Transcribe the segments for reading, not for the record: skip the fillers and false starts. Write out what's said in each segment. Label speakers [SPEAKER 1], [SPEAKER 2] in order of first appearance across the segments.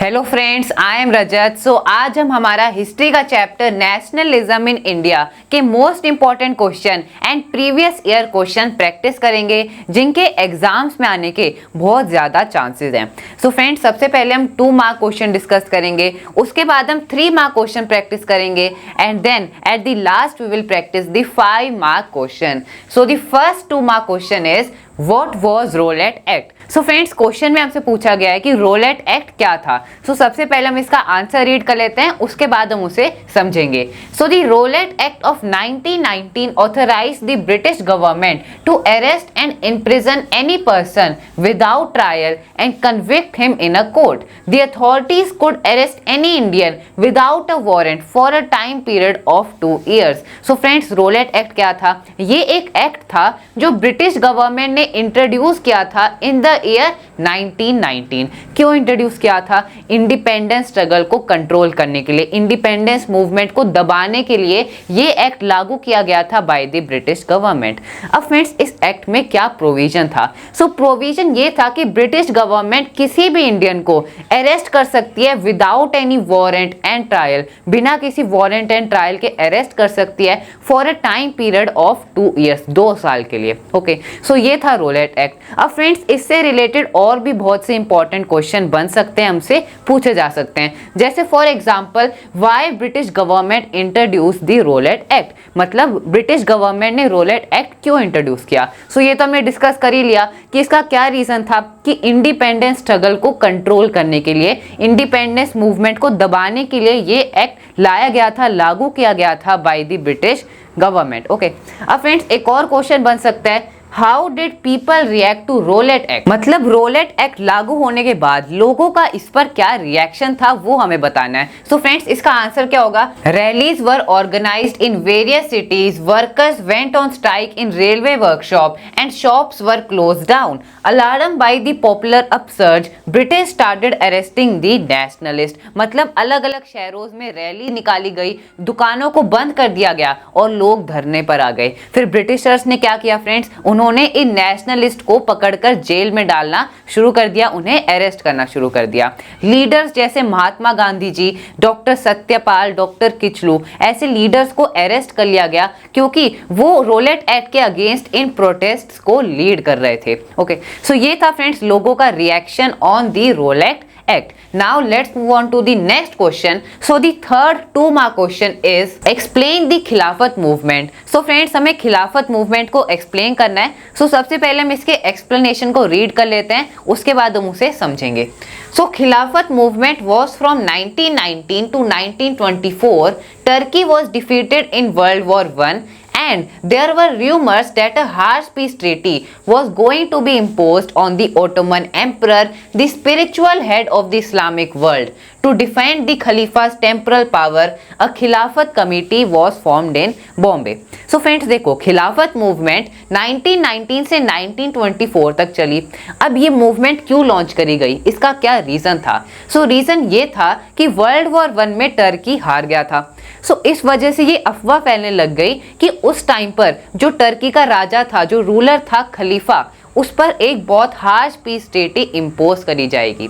[SPEAKER 1] Hello friends, I am रजत। सो आज हम हमारा हिस्ट्री का चैप्टर नेशनलिज्म इन इंडिया के most important question and previous year question practice करेंगे, जिनके एग्जाम्स में आने के बहुत ज़्यादा चांसेस हैं। सो फ्रेंड्स, सबसे पहले हम 2 मार्क क्वेश्चन डिस्कस करेंगे, उसके बाद हम 3 मार्क क्वेश्चन प्रैक्टिस करेंगे and then at the last we will practice the 5 mark question. So the first 2 mark question is What was Rowlatt Act? So friends, question में हमसे पूछा गया है कि रोलेट एक्ट क्या था। सो सबसे पहले हम इसका आंसर रीड कर लेते हैं, उसके बाद हम उसे समझेंगे। So the Rowlatt act of 1919 authorized the British government to arrest and imprison any person without trial and convict him in a court. The authorities could arrest any Indian without a warrant for a time period of 2 years। So friends, Rowlatt act क्या था? ये एक act था जो British government ने introduce किया था इन the year 1919। क्यों इंट्रोड्यूस किया था? इंडिपेंडेंस स्ट्रगल को कंट्रोल करने के लिए, इंडिपेंडेंस मूवमेंट को दबाने के लिए ये एक्ट लागू किया गया था बाय द ब्रिटिश गवर्नमेंट। अब फ्रेंड्स, इस एक्ट में क्या प्रोविजन था? सो प्रोविजन ये था कि ब्रिटिश गवर्नमेंट किसी भी इंडियन को अरेस्ट कर सकती है without any warrant and trial, बिना किसी वारंट एंड ट्रायल के अरेस्ट कर सकती है for a time period of 2 years, 2 साल के लिए। ओके, सो ये था रोलेट एक्ट। अब फ्रेंड्स, इससे रिलेटेड और भी बहुत से इंपॉर्टेंट क्वेश्चन बन सकते हैं, हमसे पूछे जा सकते हैं। जैसे for example, why British government introduce the Rowlatt act, मतलब ब्रिटिश गवर्नमेंट ने रोलेट एक्ट क्यों इंट्रोड्यूस किया। सो ये तो हमने डिस्कस कर ही लिया कि इसका क्या रीजन था, कि इंडिपेंडेंस स्ट्रगल को कंट्रोल करने के लिए, इंडिपेंडेंस मूवमेंट को दबाने के लिए ये एक्ट लाया गया था, लागू किया गया था by the British government. Okay, अब फ्रेंड्स, एक और क्वेश्चन बन सकता है, how did people react to Rowlatt act, मतलब रोलेट एक्ट लागू होने के बाद लोगों का इस पर क्या रिएक्शन था, वो हमें बताना है। सो फ्रेंड्स, इसका आंसर क्या होगा? Rallies were organized in various cities, workers went on strike in railway workshop and shops were closed down. Alarm by the popular upsurge, British started arresting the nationalist, मतलब अलग अलग शहरों में rally निकाली गई, दुकानों को बंद कर दिया गया और लोग धरने पर आ गए। फिर ब्रिटिशर्स ने क्या किया फ्रेंड्स? उन्होंने इन नेशनलिस्ट को पकड़कर जेल में डालना शुरू कर दिया, उन्हें अरेस्ट करना शुरू कर दिया। लीडर्स जैसे महात्मा गांधी जी, डॉक्टर सत्यपाल, डॉक्टर किचलू, ऐसे लीडर्स को अरेस्ट कर लिया गया क्योंकि वो रोलेट एक्ट के अगेंस्ट इन प्रोटेस्ट्स को लीड कर रहे थे। ओके, सो ये था फ्रेंड्स लोगों का reaction on the Rowlatt Act. Now let's move on to the next question. So the third 2 mark question is explain the खिलाफत movement. So friends, हमें खिलाफत movement को explain करना है। So सबसे पहले हम इसके explanation को read कर लेते हैं, उसके बाद हम उसे समझेंगे। So खिलाफत movement was from 1919 to 1924. Turkey was defeated in World War I. And there were rumors that a harsh peace treaty was going to be imposed on the Ottoman Emperor, the spiritual head of the Islamic world. To defend the Khalifa's temporal power, a Khilafat committee was formed in Bombay. So friends, देखो, खिलाफत movement 1919 से 1924 तक चली। अब ये movement क्यों launch करी गई, इसका क्या रीजन था? सो रीजन ये था कि वर्ल्ड वॉर 1 में टर्की हार गया था। सो इस वजह से ये अफवाह फैलने लग गई कि उस टाइम पर जो टर्की का राजा था, जो रूलर था खलीफा, उस पर एक बहुत हार्श पीस ट्रीटी इम्पोज करी जाएगी।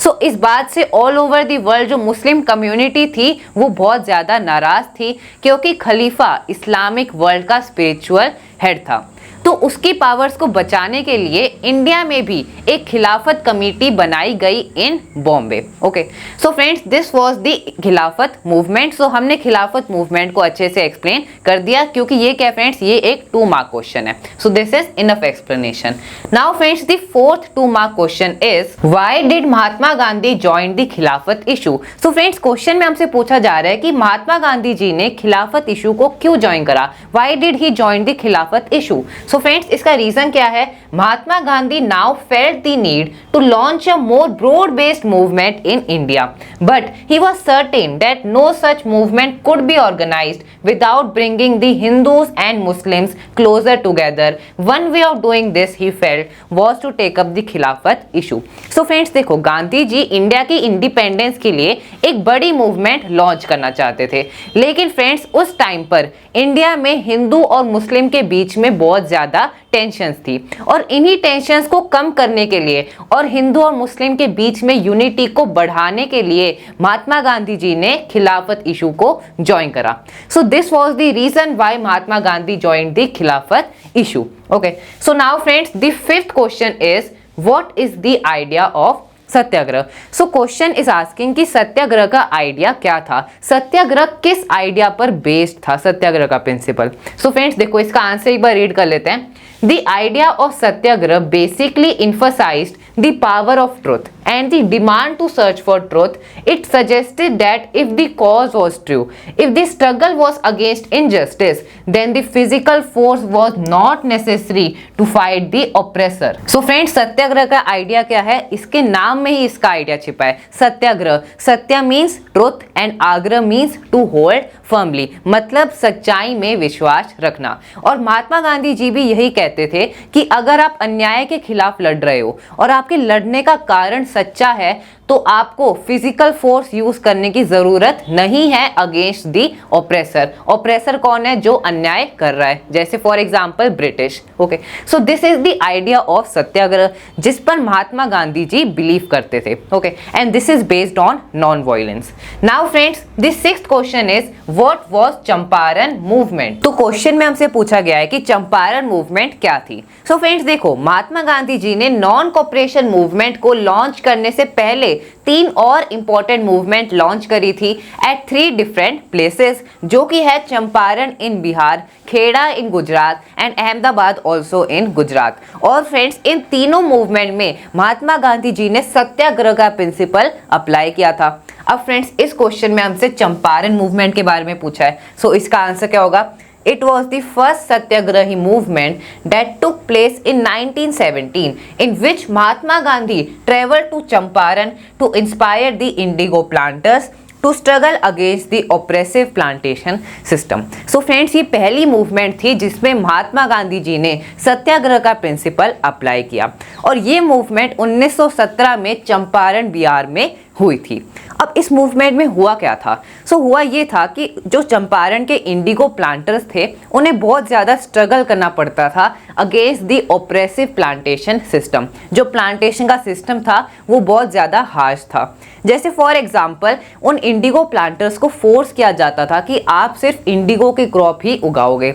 [SPEAKER 1] सो इस बात से ऑल ओवर द वर्ल्ड जो मुस्लिम कम्युनिटी थी वो बहुत ज़्यादा नाराज़ थी, क्योंकि खलीफा इस्लामिक वर्ल्ड का स्पिरिचुअल हेड था। तो उसकी पावर्स को बचाने के लिए इंडिया में भी एक खिलाफत कमेटी बनाई गई in Bombay. Okay, so friends, this was the Khilafat movement. So हमने खिलाफत मूवमेंट को अच्छे से एक्सप्लेन कर दिया, क्योंकि ये क्या फ्रेंड्स, ये एक 2 मार्क क्वेश्चन है। सो this is enough explanation. Now friends, the fourth 2 mark question is why did Mahatma Gandhi join the Khilafat issue. So friends, question में हमसे पूछा जा रहा है कि महात्मा गांधी जी ने खिलाफत इशू को क्यों ज्वाइन करा, why did he join the Khilafat issue. So friends, इसका रीजन क्या है? Mahatma Gandhi now felt the need to launch a more broad based movement in India, but he was certain that no such movement could be organised without bringing the Hindus and Muslims closer together. One way of doing this he felt was to take up the Khilafat issue. So friends, देखो, गांधी जी India की independence के लिए एक बड़ी movement launch करना चाहते थे, लेकिन फ्रेंड्स उस टाइम पर इंडिया में हिंदू और मुस्लिम के बीच में बहुत ज्यादा टेंशंस थी, और इन्हीं टेंशंस को कम करने के लिए और हिंदू और मुस्लिम के बीच में यूनिटी को बढ़ाने के लिए महात्मा गांधी जी ने खिलाफत इशू को ज्वाइन करा। So this was the reason why Mahatma Gandhi joined the Khilafat issue. Okay, so now friends, the fifth question is what is the idea of satyagraha. So question is asking कि सत्याग्रह का आइडिया क्या था, सत्याग्रह किस आइडिया पर बेस्ड था, सत्याग्रह का प्रिंसिपल। सो friends देखो, इसका आंसर एक बार रीड कर लेते हैं। The idea of satyagraha basically emphasized the power of truth and the demand to search for truth. It suggested that if the cause was true, if the struggle was against injustice, then the physical force was not necessary to fight the oppressor. So friends, सत्याग्रह का idea क्या है, इसके नाम में ही इसका idea छिपा है। सत्याग्रह, Satya means truth and आग्रह मीन्स टू होल्ड फर्मली, मतलब सच्चाई में विश्वास रखना। और महात्मा गांधी जी भी यही कहते थे कि अगर आप अन्याय के खिलाफ लड़ रहे हो और आपके लड़ने का कारण सच्चा है तो आपको फिजिकल फोर्स यूज करने की जरूरत नहीं है अगेंस्ट दी ऑप्रेसर। ऑप्रेसर कौन है, जो अन्याय कर रहा है, जैसे for example British. Okay, so this is the idea of satyagraha जिस पर महात्मा गांधी जी बिलीव करते थे। Okay, and this is based on non violence. Now friends, the sixth question is what was Champaran movement. तो क्वेश्चन में हमसे पूछा गया है कि चंपारण मूवमेंट क्या थी। सो फ्रेंड्स देखो, महात्मा गांधी जी ने नॉन कॉपरेशन मूवमेंट को लॉन्च करने से पहले 3 और इंपॉर्टेंट मूवमेंट लॉन्च करी थी एट 3 डिफरेंट प्लेसेस, जो कि है Champaran in Bihar, Kheda in Gujarat and Ahmedabad also in Gujarat. और फ्रेंड्स, इन तीनों मूवमेंट में महात्मा गांधी जी ने सत्याग्रह का प्रिंसिपल अप्लाई किया था। अब फ्रेंड्स, इस क्वेश्चन में हमसे चंपारण मूवमेंट के बारे में पूछा है, सो इसका आंसर क्या होगा। It was the first satyagrahi movement that took place in 1917, in which Mahatma Gandhi traveled to Champaran to inspire the indigo planters to struggle against the oppressive plantation system. So friends, ये पहली movement थी जिसमें महात्मा गांधी जी ने सत्याग्रह का principal apply किया, और ये movement 1917 में चंपारण बिहार में हुई थी। अब इस मूवमेंट में हुआ क्या था, हुआ ये था कि जो चंपारण के इंडिगो प्लांटर्स थे उन्हें बहुत ज़्यादा स्ट्रगल करना पड़ता था against the oppressive plantation system. जो प्लांटेशन का सिस्टम था वो बहुत ज़्यादा हार्श था। जैसे फॉर एग्जांपल, उन इंडिगो प्लांटर्स को फोर्स किया जाता था कि आप सिर्फ इंडिगो के क्रॉप ही उगाओगे,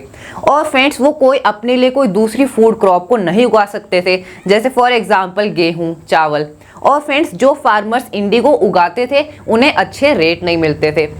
[SPEAKER 1] और फ्रेंड्स वो कोई अपने लिए कोई दूसरी फूड क्रॉप को नहीं उगा सकते थे, जैसे फॉर एग्जांपल गेहूँ, चावल। और फ्रेंड्स, जो फार्मर्स इंडिगो उगाते थे उन्हें अच्छे रेट नहीं मिलते थे।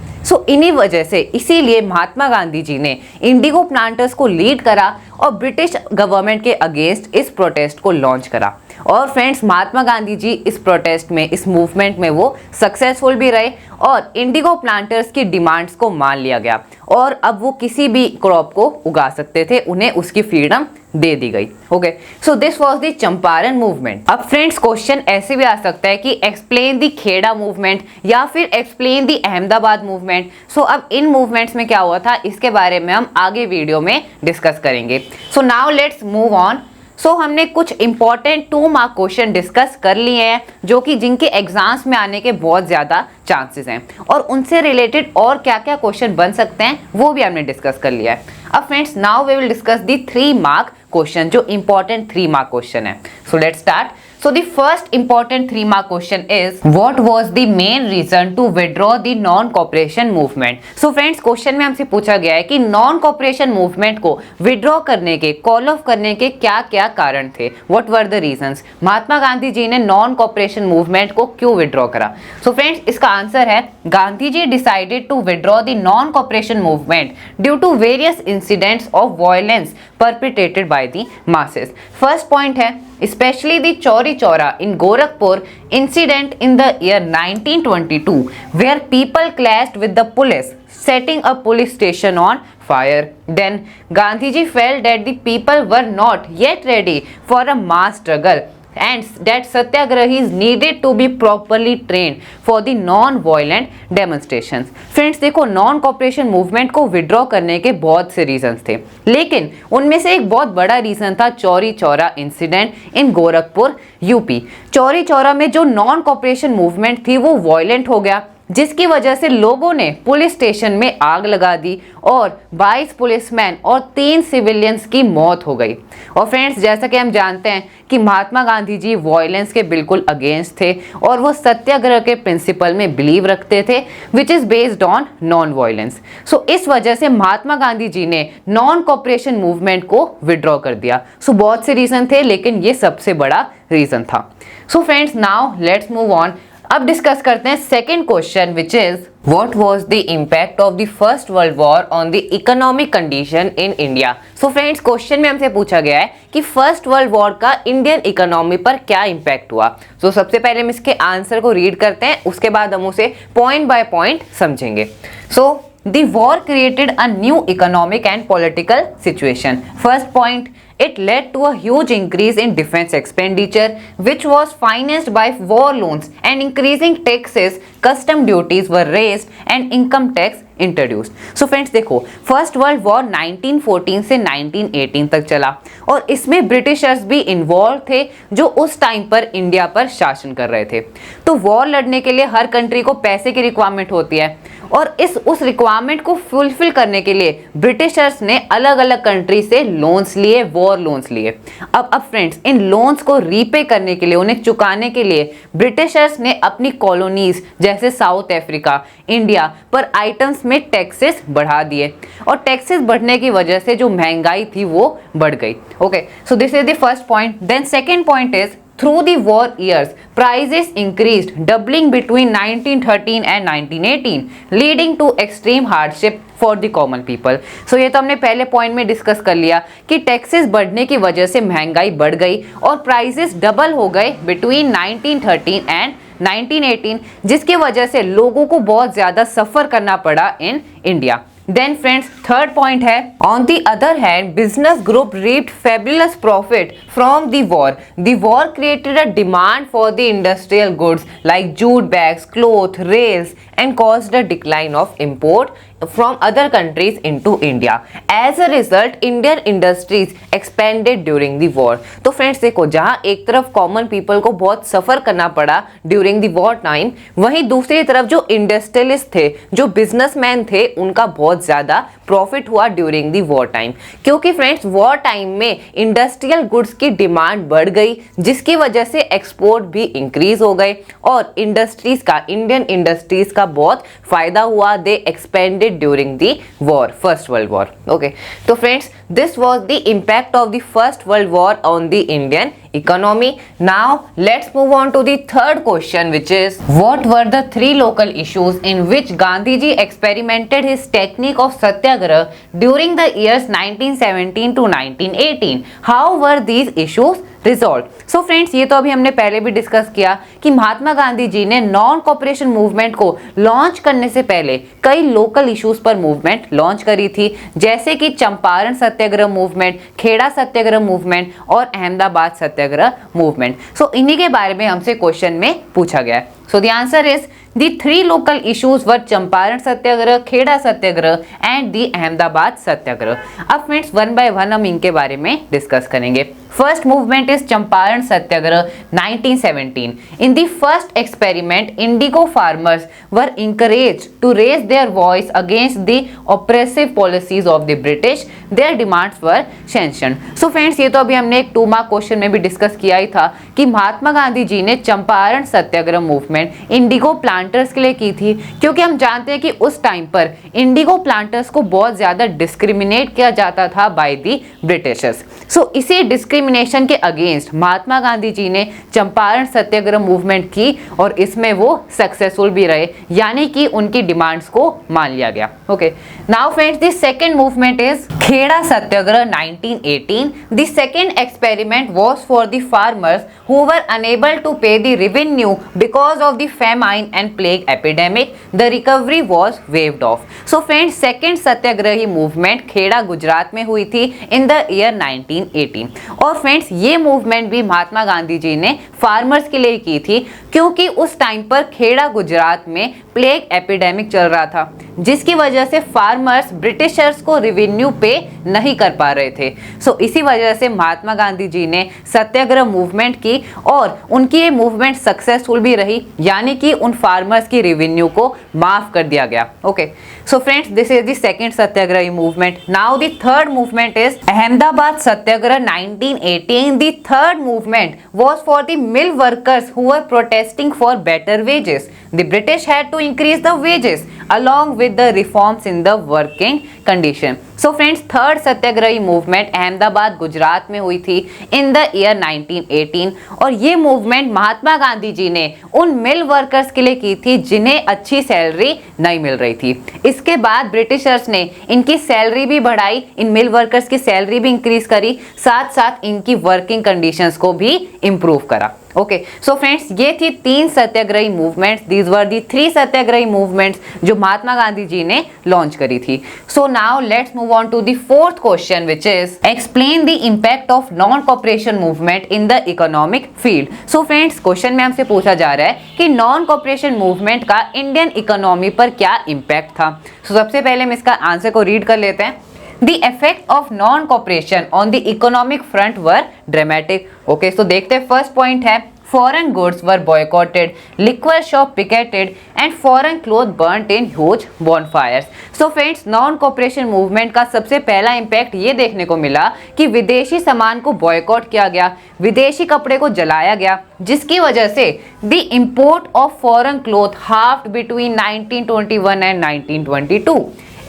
[SPEAKER 1] इन्हीं वजह से इसीलिए महात्मा गांधी जी ने इंडिगो प्लांटर्स को लीड करा और ब्रिटिश गवर्नमेंट के अगेंस्ट इस प्रोटेस्ट को लॉन्च करा। और फ्रेंड्स, महात्मा गांधी जी इस प्रोटेस्ट में, इस मूवमेंट में वो सक्सेसफुल भी रहे और इंडिगो प्लांटर्स की डिमांड्स को मान लिया गया, और अब वो किसी भी क्रॉप को उगा सकते थे, उन्हें उसकी फ्रीडम दे दी गई। Okay, so this was the Champaran movement. अब फ्रेंड्स, क्वेश्चन ऐसे भी आ सकता है कि एक्सप्लेन द खेड़ा मूवमेंट या फिर एक्सप्लेन द अहमदाबाद मूवमेंट। अब इन मूवमेंट्स में क्या हुआ था इसके बारे में हम आगे वीडियो में डिस्कस करेंगे। Now let's move on. हमने कुछ इंपॉर्टेंट 2 मार्क क्वेश्चन डिस्कस कर लिए हैं जो कि जिनके एग्जाम्स में आने के बहुत ज़्यादा चांसेस हैं, और उनसे रिलेटेड और क्या क्या क्वेश्चन बन सकते हैं वो भी हमने डिस्कस कर लिया है। अब friends, now we will discuss the 3 mark question, जो इंपॉर्टेंट 3 मार्क क्वेश्चन है। Let's start. The first important 3 mark question is what was the main reason to withdraw the non-cooperation movement? Friends, question में हमसे पूछा गया है कि non cooperation movement को withdraw करने के, कॉल ऑफ करने के क्या क्या कारण थे, व्हाट वर द रीजंस। महात्मा गांधी जी ने नॉन कॉपरेशन मूवमेंट को क्यों विड्रॉ करा। फ्रेंड्स, इसका आंसर है Gandhi ji decided to withdraw the non cooperation movement due to various incidents of violence perpetrated by the masses. First point है especially the Chauri Chaura in Gorakhpur incident in the year 1922 where people clashed with the police, setting a police station on fire. Then Gandhiji felt that the people were not yet ready for a mass struggle and that satyagrahis needed to be properly trained for the non-violent demonstrations. Friends देखो, non cooperation movement को withdraw करने के बहुत से reasons थे, लेकिन उनमें से एक बहुत बड़ा रीजन था Chauri Chaura incident in Gorakhpur UP. Chauri Chaura में जो नॉन कॉपरेशन मूवमेंट थी वो वायलेंट हो गया, जिसकी वजह से लोगों ने पुलिस स्टेशन में आग लगा दी और 22 पुलिसमैन और 3 सिविलियंस की मौत हो गई। और फ्रेंड्स, जैसा कि हम जानते हैं कि महात्मा गांधी जी वॉयलेंस के बिल्कुल अगेंस्ट थे और वो सत्याग्रह के प्रिंसिपल में बिलीव रखते थे, which is based on non violence. So इस वजह से महात्मा गांधी जी ने नॉन कॉपरेशन मूवमेंट को विड्रॉ कर दिया। सो बहुत से रीजन थे, लेकिन ये सबसे बड़ा रीजन था। So friends, now let's move on. अब डिस्कस करते हैं second question, which is what was the impact of the first world war on the economic condition in India. So friends, question में हमसे पूछा गया है कि फर्स्ट वर्ल्ड वॉर का इंडियन इकोनॉमी पर क्या इम्पैक्ट हुआ। सो सबसे पहले हम इसके आंसर को रीड करते हैं, उसके बाद हम उसे पॉइंट बाय पॉइंट समझेंगे। सो the war created a new economic and political situation. First point, it led to a huge increase in defense expenditure, which was financed by war loans, and increasing taxes, custom duties were raised and income tax introduced. So friends देखो, first world war 1914 से 1918 तक चला और इसमें Britishers भी involve थे जो उस टाइम पर इंडिया पर शासन कर रहे थे। तो वॉर लड़ने के लिए हर कंट्री को पैसे की रिक्वायरमेंट होती है और उस रिक्वायरमेंट को फुलफिल करने के लिए ब्रिटिशर्स ने अलग अलग कंट्री से लोन्स लिए, वॉर लोन्स लिए। अब फ्रेंड्स, इन लोन्स को रीपे करने के लिए, उन्हें चुकाने के लिए ब्रिटिशर्स ने अपनी कॉलोनीज जैसे साउथ अफ्रीका, इंडिया पर आइटम्स में टैक्सेस बढ़ा दिए और टैक्सेस बढ़ने की वजह से जो महंगाई थी वो बढ़ गई। Okay, so this is the first point. Then second point is through the war years prices increased, doubling between 1913 and 1918, leading to extreme hardship for the common people. So ये तो हमने पहले पॉइंट में डिस्कस कर लिया कि taxes बढ़ने की वजह से महंगाई बढ़ गई और प्राइसेस डबल हो गए बिटवीन 1913 एंड 1918, जिसकी वजह से लोगों को बहुत ज्यादा सफर करना पड़ा in India. Then friends, third point है, on the other hand, business group reaped fabulous profit from the war. The war created a demand for the industrial goods like jute bags, cloth, rails, and caused a decline of import from other countries into India. As a result, Indian industries expanded during the war. तो friends देखो, जहां एक तरफ common people को बहुत सफर करना पड़ा during the war time, वहीं दूसरी तरफ जो इंडस्ट्रियलिस्ट थे, जो बिजनेसमैन थे, उनका बहुत ज्यादा प्रॉफिट हुआ ड्यूरिंग द वॉर टाइम। क्योंकि फ्रेंड्स, वॉर टाइम में इंडस्ट्रियल गुड्स की डिमांड बढ़ गई, जिसकी वजह से एक्सपोर्ट भी इंक्रीज हो गए और इंडस्ट्रीज का, इंडियन इंडस्ट्रीज का बहुत फायदा हुआ। दे expanded during the war, first world war. Okay, so friends, this was the impact of the first world war on the Indian economy. Now let's move on to the third question, which is what were the 3 local issues in which Gandhi ji experimented his technique of satyagrah during the years 1917 to 1918? How were these issues resolve? So friends, ये तो अभी हमने पहले भी discuss किया कि महात्मा गांधी जी ने non cooperation movement को लॉन्च करने से पहले कई लोकल इश्यूज पर मूवमेंट लॉन्च करी थी, जैसे कि चंपारण सत्याग्रह मूवमेंट, खेड़ा सत्याग्रह मूवमेंट और अहमदाबाद सत्याग्रह मूवमेंट। सो इन्हीं के बारे में हमसे क्वेश्चन में पूछा गया है। So the answer is the 3 local issues were Champaran Satyagraha, Kheda Satyagraha and the Ahmedabad सत्याग्रह। अब फ्रेंड्स, वन बाय वन हम इनके बारे में डिस्कस करेंगे। First movement is Champaran Satyagraha 1917. In the first experiment, indigo farmers were encouraged to raise their voice against the oppressive policies of the British. Their demands were sanctioned. So friends, ये तो अभी हमने एक 2 मार्क क्वेश्चन में भी discuss किया ही था कि महात्मा गांधी जी ने चंपारण सत्याग्रह मूवमेंट इंडिगो प्लांटर्स के लिए की थी, क्योंकि हम जानते हैं कि उस टाइम पर इंडिगो प्लांटर्स को बहुत ज्यादा डिस्क्रिमिनेट किया जाता था बाय दी ब्रिटिशर्स। सो इसी डिस्क्रिमिनेशन के अगेंस्ट महात्मा गांधी जी ने चंपारण सत्याग्रह मूवमेंट की और इसमें वो सक्सेसफुल भी रहे, यानी कि उनकी डिमांड्स को मान लिया गया। Okay, now friends, the second movement is Kheda Satyagraha 1918. The second experiment was for the farmers who were unable to pay the revenue because of the famine and plague epidemic. The recovery was waived off. So friends, second satyagrahi movement Kheda Gujarat में हुई थी इन the year 1918। और friends, ये movement भी महात्मा गांधी जी ने farmers के लिए की थी, क्योंकि उस टाइम पर खेड़ा गुजरात में प्लेग एपिडेमिक चल रहा था, जिसकी वजह से फार्मर्स ब्रिटिशर्स को रेवेन्यू पे नहीं कर पा रहे थे। सो इसी वजह से महात्मा गांधी जी ने सत्याग्रह मूवमेंट की और उनकी ये मूवमेंट सक्सेसफुल भी रही, यानी कि उन फार्मर्स की रेवेन्यू को माफ कर दिया गया। Okay, so friends, this is the second satyagrahi movement. Now the third movement is Ahmedabad satyagraha 1918. The third movement was for the mill workers who were protesting for better wages. The British had to increase the wages along with the reforms in the working condition. So friends, third satyagrahi movement Ahmedabad Gujarat में हुई थी इन the year 1918 और ये movement महात्मा गांधी जी ने उन मिल workers के लिए की थी जिन्हें अच्छी सैलरी नहीं मिल रही थी। इसके बाद ब्रिटिशर्स ने इनकी सैलरी भी बढ़ाई, इन मिल वर्कर्स की सैलरी भी इंक्रीज करी, साथ साथ इनकी वर्किंग कंडीशंस को भी इंप्रूव करा। ओके, सो फ्रेंड्स, ये थी 3 सत्याग्रही movements. These were the 3 Satyagrahi movements जो महात्मा गांधी जी ने लॉन्च करी थी। So now let's move on to the fourth question, which is explain the impact of non cooperation movement in the economic field. So friends, question में हमसे पूछा जा रहा है कि नॉन कॉपरेशन मूवमेंट का इंडियन इकोनॉमी पर क्या इंपैक्ट था। सो सबसे पहले हम इसका आंसर को रीड कर लेते हैं। The effect of non-cooperation on the economic front were dramatic. Okay, so देखते हैं, फर्स्ट पॉइंट है foreign goods were boycotted, liquor shop picketed and foreign clothes burnt in huge bonfires. So friends, non cooperation movement का सबसे पहला impact ये देखने को मिला कि विदेशी सामान को बॉयकॉट किया गया, विदेशी कपड़े को जलाया गया, जिसकी वजह से the import of foreign cloth halved between 1921 and 1922.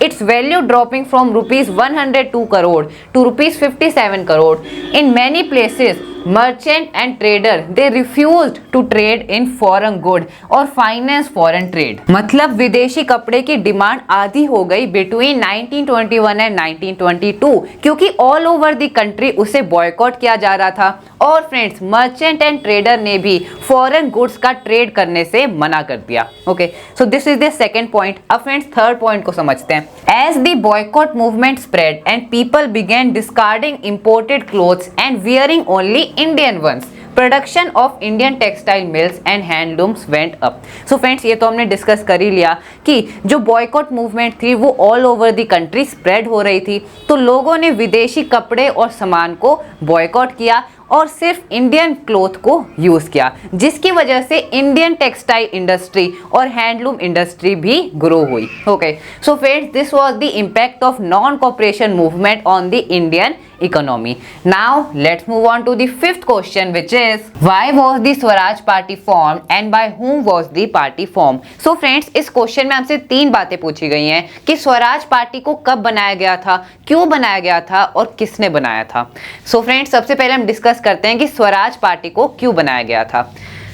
[SPEAKER 1] Its value dropping from rupees 102 crore to rupees 57 crore. In many places, merchant and trader they refused to trade in foreign good और finance foreign trade. मतलब विदेशी कपड़े की demand आधी हो गई between 1921 and 1922 क्योंकि all over the country उसे बॉयकॉट किया जा रहा था और फ्रेंड्स मर्चेंट एंड ट्रेडर ने भी फॉरेन गुड्स का ट्रेड करने से मना कर दिया। Okay, so this is the second point. अब फ्रेंड्स थर्ड पॉइंट को समझते हैं। As the boycott movement spread and people began discarding imported clothes and wearing only Indian ones, production of Indian textile mills and handlooms went up. So friends, ये तो हमने discuss कर ही लिया कि जो बॉयकॉट मूवमेंट थी वो all over the country spread हो रही थी, तो लोगों ने विदेशी कपड़े और सामान को बॉयकॉट किया और सिर्फ इंडियन क्लॉथ को यूज किया, जिसकी वजह से इंडियन टेक्सटाइल इंडस्ट्री और हैंडलूम इंडस्ट्री भी ग्रो हुई। Okay, so friends, this was the impact of non cooperation movement on the Indian economy. Now let's move on to the fifth question, which is why was the Swaraj Party formed and by whom was the party formed? So friends, इस question में हमसे 3 बातें पूछी गई हैं कि Swaraj party को कब बनाया गया था, क्यों बनाया गया था और किसने बनाया था। सो फ्रेंड्स, सबसे पहले हम डिस्कस करते हैं कि स्वराज पार्टी को क्यों बनाया गया था।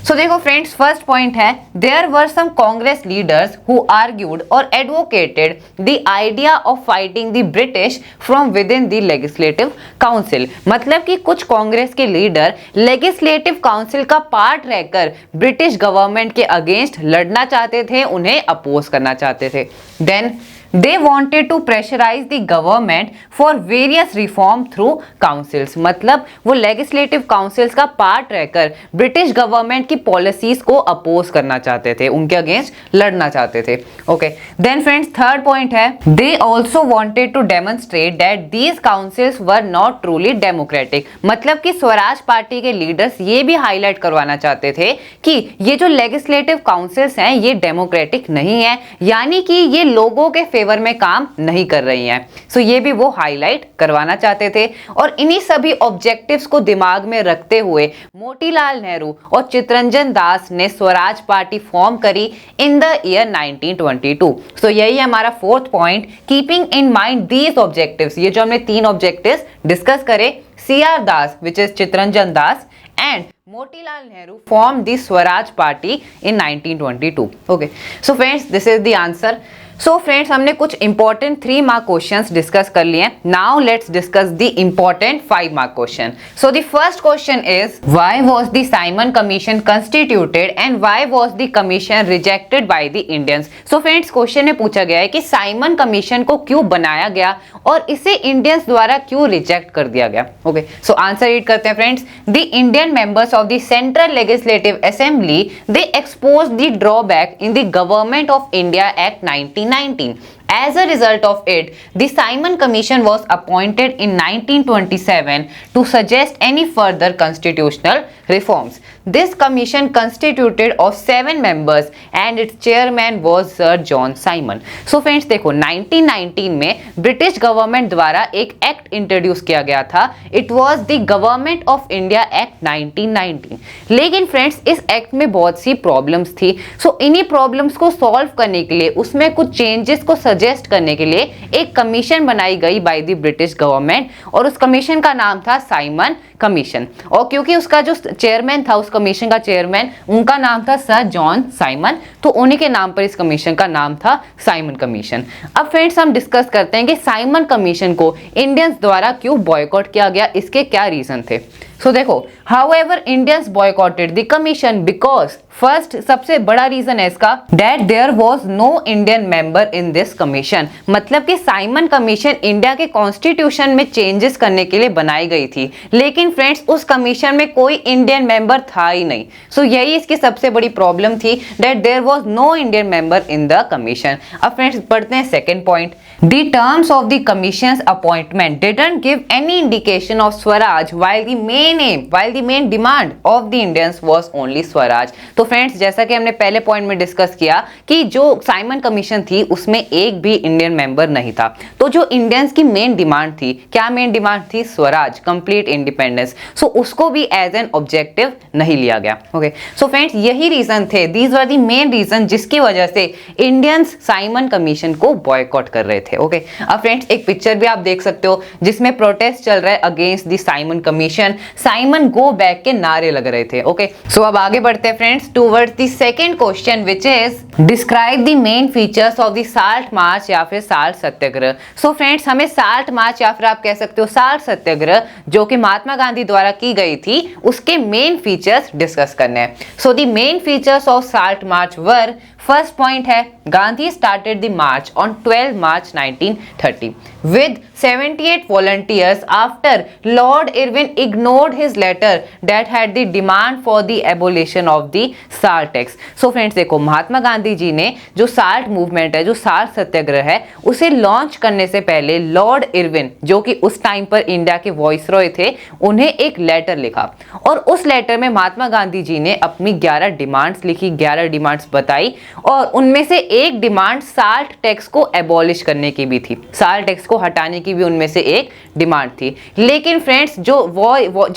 [SPEAKER 1] सो देखो फ्रेंड्स, फर्स्ट पॉइंट है there were some Congress leaders who argued और advocated the idea of fighting the British from within the legislative council. मतलब कि कुछ कांग्रेस के लीडर लेजिस्लेटिव काउंसिल का पार्ट रहकर ब्रिटिश गवर्नमेंट के अगेंस्ट लड़ना चाहते थे, उन्हें अपोज करना चाहते थे। Then they wanted to pressurize the government for various reform through councils। मतलब वो legislative councils का पार्ट रहकर ब्रिटिश गवर्नमेंट की पॉलिसीज को अपोज करना चाहते थे, उनके अगेंस्ट लड़ना चाहते थे। Okay, then friends third point है they also wanted to demonstrate that these councils were not truly democratic। मतलब कि स्वराज पार्टी के लीडर्स ये भी हाईलाइट करवाना चाहते थे कि ये जो लेजिस्लेटिव काउंसिल्स हैं ये डेमोक्रेटिक नहीं है, यानी कि ये लोगों के फेवर में काम नहीं कर रही हैं। सो ये भी वो हाईलाइट करवाना चाहते थे और इन्हीं सभी ऑब्जेक्टिव्स को दिमाग में रखते हुए मोतीलाल नेहरू और चितरंजन दास ने स्वराज पार्टी फॉर्म करी इन द ईयर 1922। सो यही है हमारा fourth point, keeping in mind these objectives. ये जो हमने 3 ऑब्जेक्टिव्स डिस्कस करे, CR Das which is Chittaranjan Das and Motilal Nehru formed the Swaraj Party in 1922. Okay, so friends, this is the answer. So friends, हमने कुछ इंपॉर्टेंट 3 मार्क क्वेश्चंस डिस्कस कर लिए हैं. Now let's discuss the important 5 mark question. So the first question is why was the Simon commission constituted and why was the commission rejected by the Indians. So friends, question में पूछा गया है कि Simon commission को क्यों बनाया गया और इसे इंडियंस द्वारा क्यों रिजेक्ट कर दिया गया. ओके, सो आंसर रीड करते हैं friends. The Indian members of the central legislative assembly they expose the drawback in the government of India act 1919. As a result of it, the Simon Commission was appointed in 1927 to suggest any further constitutional reforms. This commission constituted of 7 members and its chairman was Sir John Simon. So friends, देखो 1919 में British government द्वारा एक act introduce किया गया था. It was the government of India act 1919. लेकिन friends, इस act में बहुत सी प्रॉब्लम्स थी. सो इन्हीं प्रॉब्लम्स को सॉल्व करने के लिए, उसमें कुछ चेंजेस को सजेस्ट करने के लिए एक कमीशन बनाई गई बाय द ब्रिटिश गवर्नमेंट और उस कमीशन का नाम था साइमन कमीशन. और क्योंकि उसका जो चेयरमैन था, उस कमीशन का चेयरमैन, उनका नाम था सर जॉन साइमन, तो उन्हीं के नाम पर इस कमीशन का नाम था साइमन कमीशन. अब फ्रेंड्स, हम डिस्कस करते हैं कि साइमन कमीशन को इंडियंस द्वारा क्यों बॉयकॉट किया गया, इसके क्या रीजन थे. सो देखो, however Indians boycotted the commission because, first सबसे बड़ा रीजन है इसका, that there was no Indian member in this commission. मतलब कि साइमन कमीशन इंडिया के कॉन्स्टिट्यूशन में चेंजेस करने के लिए बनाई गई थी, लेकिन फ्रेंड्स उस कमीशन में कोई इंडियन मेंबर था ही नहीं. सो यही इसकी सबसे बड़ी प्रॉब्लम थी, that there was no Indian member in the commission. अब फ्रेंड्स पढ़ते हैं second point. The terms of the commission's appointment didn't give any indication of Swaraj while the main demand of the Indians was only Swaraj. तो friends, जैसा कि हमने पहले point में discuss किया कि जो साइमन कमीशन थी उसमें एक भी इंडियन मेंबर नहीं था. तो जो इंडियंस की मेन डिमांड थी, क्या मेन डिमांड थी? Swaraj, complete independence. सो उसको भी एज एन ऑब्जेक्टिव नहीं लिया गया. ओके, सो फ्रेंड्स यही रीजन थे, these were the main reason जिसकी वजह से इंडियंस साइमन कमीशन को बॉयकॉट कर रहे थे. ओके, अब फ्रेंड्स एक पिक्चर भी आप देख सकते हो जिसमें प्रोटेस्ट चल रहा है against the Simon commission. Simon go back के नारे लग रहे थे. ओके, सो अब आगे बढ़ते हैं friends towards the second question which is describe the main features of the salt मार्च या फिर साल्ट सत्याग्रह. सो फ्रेंड्स, हमें साल्ट मार्च या फिर आप कह सकते हो साल्ट सत्याग्रह जो कि महात्मा गांधी द्वारा की गई थी, उसके मेन फीचर्स डिस्कस करने हैं. So the main features of salt march were, first point है, Gandhi started the march on 12 March 1930 with 78 volunteers after Lord Irwin ignored his letter that had the demand for the abolition of the salt tax. So friends देखो, महात्मा गांधी जी ने जो salt movement है, जो salt सत्याग्रह है, उसे launch करने से पहले लॉर्ड इरविन जो कि उस टाइम पर इंडिया के वॉइसरॉय थे, उन्हें एक लेटर लिखा और उस लेटर में महात्मा गांधी जी ने अपनी 11 डिमांड्स लिखी, 11 डिमांड्स बताई और उनमें से एक डिमांड साल्ट टैक्स को एबॉलिश करने की भी थी, साल्ट टैक्स को हटाने की भी उनमें से एक डिमांड थी. लेकिन फ्रेंड्स जो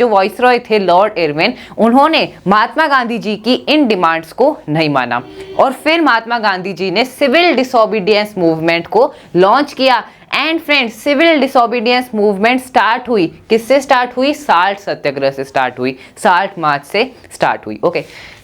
[SPEAKER 1] वॉइसरॉय थे लॉर्ड इरविन, उन्होंने महात्मा गांधी जी की इन डिमांड्स को नहीं माना और फिर महात्मा गांधी जी ने सिविल डिसोबीडियंस मूवमेंट को लॉन्च किया. And friends, civil disobedience movement start हुई, किससे स्टार्ट हुई? साल्ट सत्याग्रह से स्टार्ट हुई, साल्ट मार्च से स्टार्ट हुई. Okay,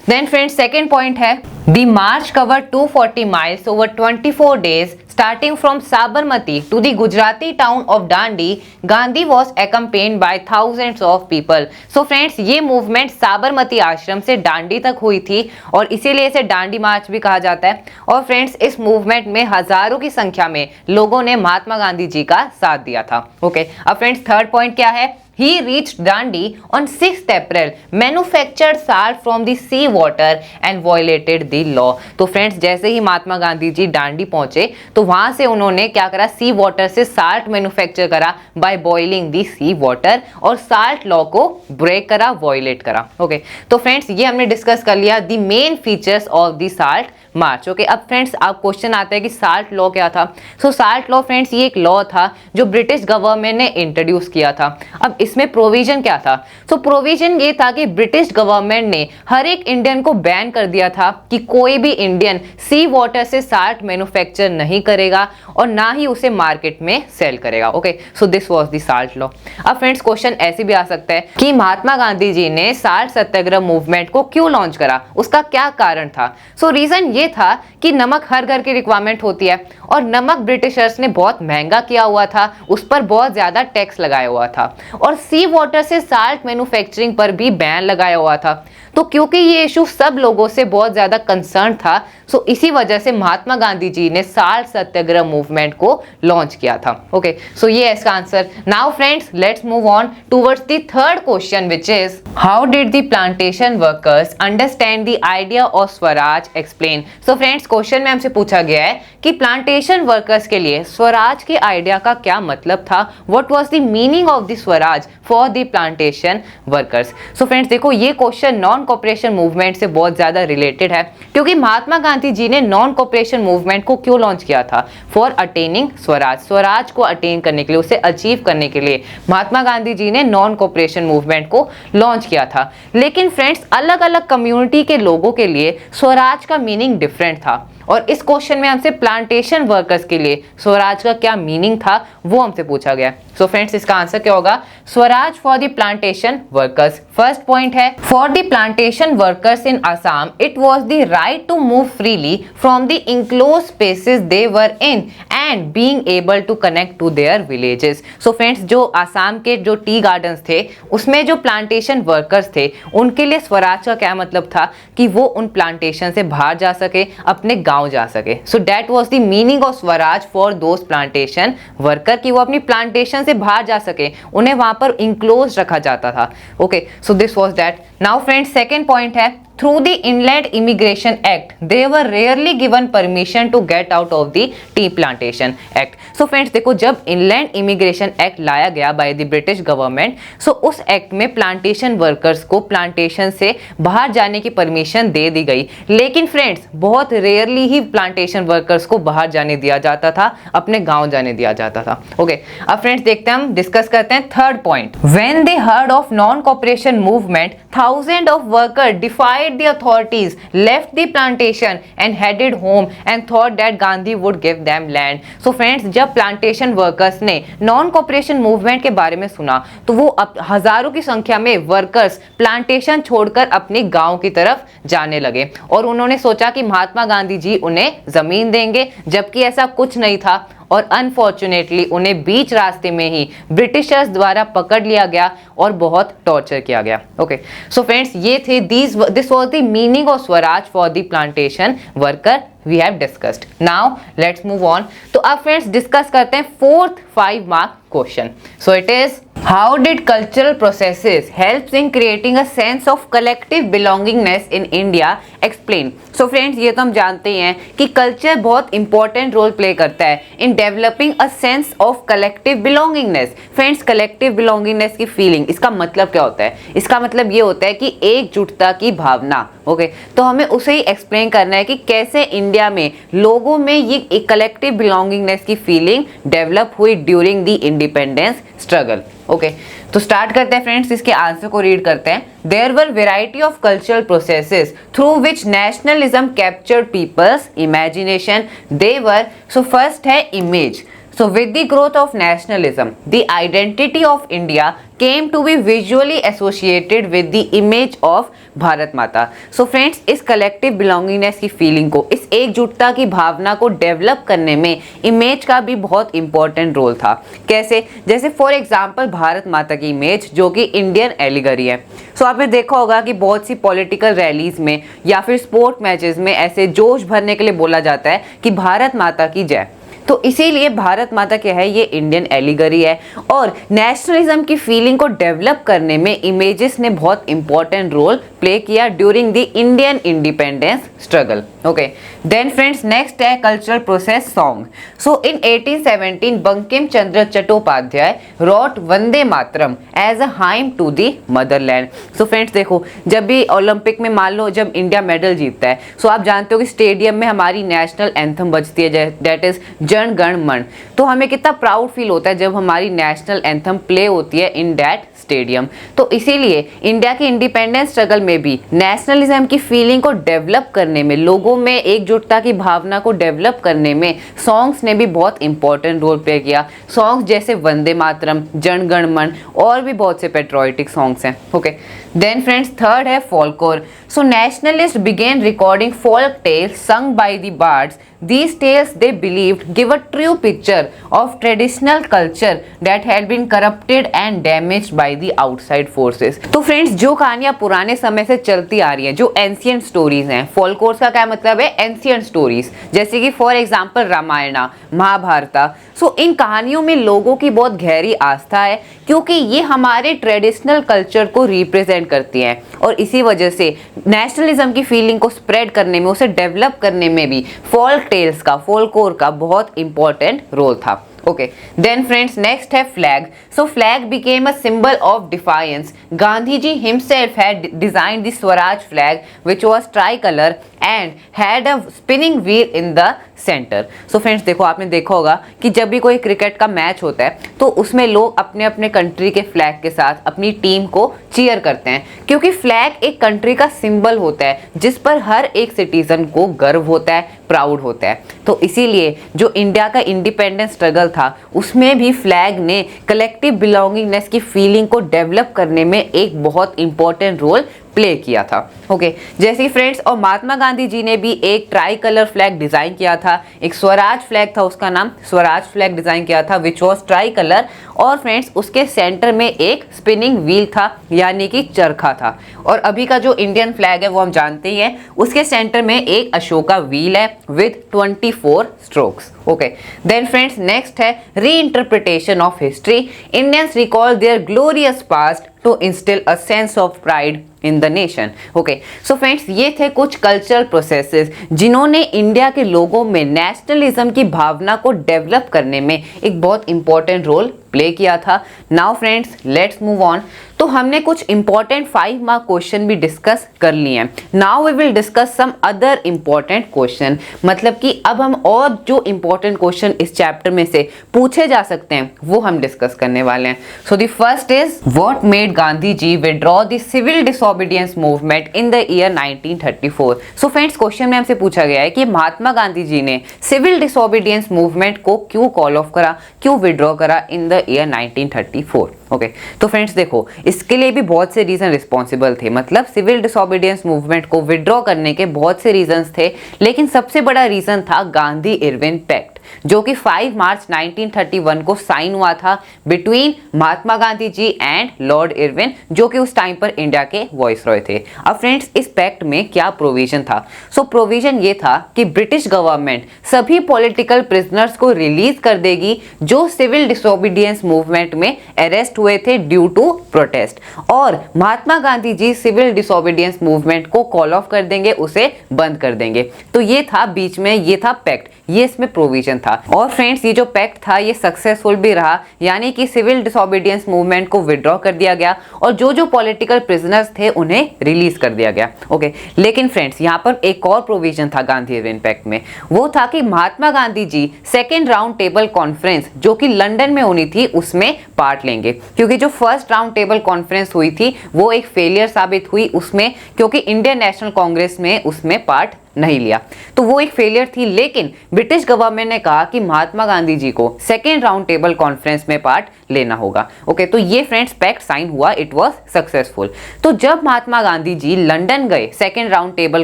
[SPEAKER 1] then friends second point है, the march cover 240 miles over 24 days starting from Sabarmati to the Gujarati town of Dandi. Gandhi was accompanied by thousands of people. So friends, ये movement Sabarmati आश्रम से डांडी तक हुई थी और इसीलिए इसे डांडी मार्च भी कहा जाता है. और फ्रेंड्स इस मूवमेंट में हजारों की संख्या में लोगों ने महात्मा गांधी जी का साथ दिया था. ओके, अब फ्रेंड्स थर्ड पॉइंट क्या है? He reached Dandi on 6th April, manufactured salt from the sea water and violated the law. तो फ्रेंड्स जैसे ही महात्मा गांधी जी डांडी पहुंचे तो वहां से उन्होंने क्या करा? सी वाटर से साल्ट मैन्युफैक्चर करा by boiling the sea water और साल्ट लॉ को ब्रेक करा, वॉयलेट करा. ओके, तो फ्रेंड्स ये हमने डिस्कस कर लिया the main features of the salt march. Okay, अब फ्रेंड्स आप क्वेश्चन आता है कि साल्ट लॉ क्या था? सो साल्ट लॉ फ्रेंड्स ये एक लॉ था जो ब्रिटिश गवर्नमेंट ने इंट्रोड्यूस किया था. अब इसमें प्रोविजन क्या था? सो प्रोविजन ये था कि ब्रिटिश गवर्नमेंट ने हर एक इंडियन को बैन कर दिया था कि कोई भी इंडियन सी वाटर से साल्ट मैन्युफैक्चर नहीं करेगा और ना ही उसे मार्केट में सेल करेगा. Okay, so this was the salt law. अब फ्रेंड्स क्वेश्चन ऐसे भी आ सकता है कि महात्मा गांधी जी ने साल्ट सत्याग्रह मूवमेंट को क्यों लॉन्च करा, उसका क्या कारण था? सो रीजन ये था कि नमक हर घर की रिक्वायरमेंट होती है और नमक ब्रिटिशर्स ने बहुत महंगा किया हुआ था, उस पर बहुत ज़्यादा टैक्स लगाया हुआ था और सी वाटर से साल्ट मैन्युफैक्चरिंग पर भी बैन लगाया हुआ था। तो क्योंकि ये इशू सब लोगों से बहुत ज़्यादा कंसर्न था, सो इसी वजह से महात्मा गांधी जी ने साल्ट सत्याग्रह मूवमेंट को लॉन्च किया था। ओके, सो ये है इसका answer. Now friends, let's move on towards the third question, which is how did the plantation workers understand the idea of Swaraj, explain. So friends, question में हमसे पूछा गया है कि प्लांटेशन वर्कर्स के लिए स्वराज के आइडिया का क्या मतलब था, what was the meaning of the Swaraj for the plantation workers. So friends देखो, ये क्वेश्चन नॉन कॉपरेशन मूवमेंट से बहुत ज्यादा रिलेटेड है, क्योंकि महात्मा गांधी जी ने नॉन कॉपरेशन मूवमेंट को क्यों लॉन्च किया था? फॉर अटेनिंग स्वराज, स्वराज को अटेन करने के लिए, उसे अचीव करने के लिए महात्मा गांधी जी ने नॉन कॉपरेशन मूवमेंट को लॉन्च किया था। लेकिन फ्रेंड्स, अलग अलग कम्युनिटी के लोगों के लिए स्वराज का मीनिंग डिफरेंट था और इस क्वेश्चन में हमसे प्लांटेशन वर्कर्स के लिए स्वराज का क्या मीनिंग था वो हमसे पूछा गया। सो फ्रेंड्स, इसका आंसर क्या होगा? Swaraj for the plantation workers. First point है, for the plantation workers in Assam it was the right to move freely from the enclose spaces they were in and being able to connect to their villages. So friends, जो आसाम के जो tea gardens थे उसमें जो plantation workers थे उनके लिए स्वराज का क्या मतलब था कि वो उन प्लांटेशन से बाहर जा सके, अपने गांव जा सके। So that was the meaning of Swaraj for those plantation worker, कि वो अपनी प्लांटेशन से बाहर जा सके, उन्हें वहां पर इंक्लोज रखा जाता था। Okay, so this was that. Now friends, second point है, through the Inland Immigration Act they were rarely given permission to get out of the tea plantation act। so friends देखो, जब Inland Immigration Act लाया गया by the British government, so उस act में plantation workers को plantation से बाहर जाने की परमिशन दे दी गई, लेकिन फ्रेंड्स बहुत रेयरली ही प्लांटेशन वर्कर्स को बाहर जाने दिया जाता था, अपने गांव जाने दिया जाता था। ओके, अब फ्रेंड्स देखते हैं, हम डिस्कस करते हैं third point. When they heard of non cooperation movement, thousand of worker डिफाइड the authorities, left the plantation and headed home and thought that Gandhi would give them land। so friends, जब plantation workers ने non cooperation movement के बारे में सुना तो वो हजारों की संख्या में वर्कर्स प्लांटेशन छोड़कर अपने गांव की तरफ जाने लगे और उन्होंने सोचा कि महात्मा गांधी जी उन्हें जमीन देंगे, जबकि ऐसा कुछ नहीं था और अनफॉर्चुनेटली उन्हें बीच रास्ते में ही ब्रिटिशर्स द्वारा पकड़ लिया गया और बहुत टॉर्चर किया गया। ओके, सो फ्रेंड्स, ये थे this was the meaning of Swaraj for the plantation worker we have discussed। now let's move on। तो अब फ्रेंड्स डिस्कस करते हैं fourth 5 mark question. so it is how did cultural processes helps in creating a sense of collective belongingness in India, explain। so friends, ये तो हम जानते हैं कि कल्चर बहुत इंपॉर्टेंट रोल प्ले करता है in developing a sense of collective belongingness. Friends, collective belongingness की फीलिंग, इसका मतलब क्या होता है? इसका मतलब ये होता है कि एकजुटता की भावना। ओके, तो हमें उसे ही एक्सप्लेन करना है कि कैसे इंडिया में लोगों में ये एक कलेक्टिव बिलोंगिंगनेस की फीलिंग डेवलप हुई during the independence struggle. Okay, तो स्टार्ट करते हैं फ्रेंड्स, इसके आंसर को रीड करते हैं। There were variety of cultural processes through which nationalism captured people's imagination. They were, so first है image. So with the growth of nationalism, the identity of India came to be visually associated with the image of Bharat माता। So friends, इस collective belongingness की feeling को, इस एकजुटता की भावना को develop करने में इमेज का भी बहुत इंपॉर्टेंट रोल था। कैसे? जैसे फॉर एग्जाम्पल भारत माता की इमेज जो कि इंडियन एलिगरी है। सो आपने देखा होगा कि बहुत सी पॉलिटिकल रैलीज में या फिर स्पोर्ट मैचेस में ऐसे जोश भरने के लिए बोला जाता है कि भारत माता की जय। तो इसीलिए भारत माता क्या है, ये इंडियन एलिगरी है और नेशनलिज्म की फीलिंग को डेवलप करने में इमेजेस ने बहुत इंपॉर्टेंट रोल प्ले किया during the Indian independence struggle. Okay, then friends next है cultural process song. So in 1817 Bankim Chandra Chattopadhyay wrote Vande Mataram as a hymn to the motherland. So friends देखो, जब भी ओलंपिक में मान लो जब इंडिया मेडल जीतता है, सो आप जानते हो कि स्टेडियम में हमारी नेशनल एंथम बजती है, दैट इज जन गण मन, तो हमें कितना प्राउड फील होता है जब हमारी नेशनल एंथम प्ले होती है इन दैट स्टेडियम। तो इसीलिए इंडिया के इंडिपेंडेंस स्ट्रगल में भी नेशनलिज्म की फीलिंग को डेवलप करने में, लोगों में एकजुटता की भावना को डेवलप करने में सॉन्ग्स ने भी बहुत इंपॉर्टेंट रोल प्ले किया। सॉन्ग्स जैसे वंदे मातरम, जन गण मन और भी बहुत से पेट्रोइटिक सॉन्ग्स हैं। ओके, देन फ्रेंड्स थर्ड है folklore. So nationalist began recording folk tales sung by the bards. These tales they believed give a true picture of traditional culture that had been corrupted and damaged by the outside forces. तो friends जो कहानियां पुराने समय से चलती आ रही हैं, जो एंशियंट स्टोरीज हैं, फोल्कलोर्स का क्या मतलब है, एंशियंट स्टोरीज, जैसे कि फॉर एग्जांपल रामायणा, महाभारता। सो इन कहानियों में लोगों की बहुत गहरी आस्था है क्योंकि ये हमारे ट्रेडिशनल कल्चर को रिप्रेजेंट करती हैं और इसी वजह से नेशनलिज्म की फीलिंग को स्प्रेड करने में, उसे डेवलप करने में भी फोल्क टेल्स का, फोल्कलोर का बहुत इंपॉर्टेंट रोल था। ओके, देन फ्रेंड्स नेक्स्ट है flag. So flag became a symbol of defiance. Gandhi ji himself had designed the Swaraj flag which was tricolour and had a spinning wheel in the centre. So friends देखो, आपने देखा होगा कि जब भी कोई cricket का मैच होता है तो उसमें लोग अपने अपने कंट्री के फ्लैग के साथ अपनी टीम को चीयर करते हैं क्योंकि फ्लैग एक कंट्री का सिंबल होता है जिस पर हर एक सिटीजन को गर्व होता है, प्राउड होता है। तो इसीलिए जो इंडिया का इंडिपेंडेंस स्ट्रगल था उसमें भी फ्लैग ने कलेक्टिव बिलोंगिंगनेस की फीलिंग को डेवलप करने में एक बहुत इंपॉर्टेंट रोल प्ले किया था। ओके, जैसे फ्रेंड्स, और महात्मा गांधी जी ने भी एक ट्राई कलर फ्लैग डिजाइन किया था, एक स्वराज फ्लैग था, उसका नाम स्वराज फ्लैग डिजाइन किया था विच वॉज ट्राई कलर। और फ्रेंड्स उसके सेंटर में एक स्पिनिंग व्हील था यानी कि चरखा था। और अभी का जो इंडियन फ्लैग है वो हम जानते ही हैं, उसके सेंटर में एक अशोका व्हील है with 24 strokes. Okay, then friends next है reinterpretation of history. Indians recall their glorious past to instil a sense of pride in the nation. Okay, so friends ये थे कुछ कल्चरल प्रोसेसेस जिन्होंने इंडिया के लोगों में नेशनलिज्म की भावना को डेवलप करने में एक बहुत इंपॉर्टेंट रोल प्ले किया था। Now friends let's move on. तो हमने कुछ इंपॉर्टेंट 5 मार्क क्वेश्चन भी डिस्कस कर लिए हैं। Now we will discuss some other important question, मतलब कि अब हम और जो इंपॉर्टेंट क्वेश्चन इस चैप्टर में से पूछे जा सकते हैं वो हम डिस्कस करने वाले हैं। So the first is what made Gandhi ji withdraw the civil disobedience movement in the year 1934। So friends question में हमसे पूछा गया है कि महात्मा गांधी जी ने सिविल डिसोबीडियंस मूवमेंट को क्यों कॉल ऑफ करा, क्यों विड्रॉ करा इन द ईयर 1934। ओके, तो फ्रेंड्स देखो, इसके लिए भी बहुत से रीजन रिस्पॉन्सिबल थे, मतलब सिविल डिसोबीडियंस मूवमेंट को विड्रॉ करने के बहुत से रीजंस थे, लेकिन सबसे बड़ा रीजन था गांधी इरविन पैक्ट जो कि 5 मार्च 1931 को साइन हुआ था between Mahatma Gandhi ji and Lord Irwin जो कि उस टाइम पर इंडिया के वॉइसरॉय थे। अब फ्रेंड्स इस पैक्ट में क्या प्रोविजन था? सो प्रोविजन ये था कि ब्रिटिश गवर्नमेंट सभी पॉलिटिकल प्रिजनर्स को रिलीज कर देगी जो सिविल डिसोबीडियंस मूवमेंट में अरेस्ट हुए थे ड्यू टू प्रोटेस्ट, और महात्मा गांधी जी सिविल डिसोबीडियंस मूवमेंट को कॉल ऑफ कर देंगे, उसे बंद कर देंगे। तो ये था बीच में, ये था पैक्ट, ये इसमें प्रोविजन था। और फ्रेंड्स ये जो पैक्ट था ये सक्सेसफुल भी रहा, यानी कि सिविल डिसोबीडियंस मूवमेंट को विड्रॉ कर दिया गया और जो जो पॉलिटिकल प्रिजनर्स थे उन्हें रिलीज कर दिया गया। ओके, लेकिन फ्रेंड्स यहाँ पर एक और प्रोविजन था गांधी इरविन पैक्ट में, वो था कि महात्मा गांधी जी सेकेंड राउंड टेबल कॉन्फ्रेंस जो कि लंदन में होनी थी उसमें पार्ट लेंगे, क्योंकि जो फर्स्ट राउंड टेबल कॉन्फ्रेंस हुई थी वो एक फेलियर साबित हुई उसमें, क्योंकि इंडियन नेशनल कांग्रेस में उसमें पार्ट नहीं लिया, तो वो एक फेलियर थी। लेकिन ब्रिटिश गवर्नमेंट ने कहा कि महात्मा गांधी जी को सेकेंड राउंड टेबल कॉन्फ्रेंस में पार्ट लेना होगा। ओके, तो ये फ्रेंड्स पैक्ट साइन हुआ, इट वाज सक्सेसफुल। तो जब महात्मा गांधी जी लंदन गए सेकेंड राउंड टेबल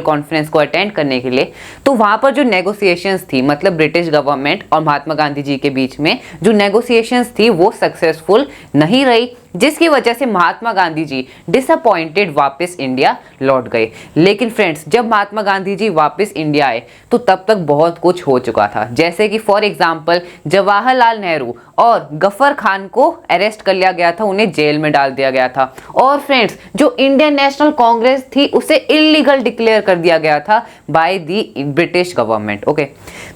[SPEAKER 1] कॉन्फ्रेंस को अटेंड करने के लिए, तो वहां पर जो नेगोशिएशंस थी, मतलब ब्रिटिश गवर्नमेंट और महात्मा गांधी जी के बीच में जो नेगोशिएशंस थी वो सक्सेसफुल नहीं रही, जिसकी वजह से महात्मा गांधी जी डिसअपॉइंटेड वापस इंडिया लौट गए। लेकिन फ्रेंड्स जब महात्मा गांधी जी वापस इंडिया आए तो तब तक बहुत कुछ हो चुका था, जैसे कि फॉर एग्जांपल जवाहरलाल नेहरू और गफर खान को अरेस्ट कर लिया गया था, उन्हें जेल में डाल दिया गया था। और फ्रेंड्स जो इंडियन नेशनल कांग्रेस थी उसे इलीगल डिक्लेयर कर दिया गया था by the British government. Okay,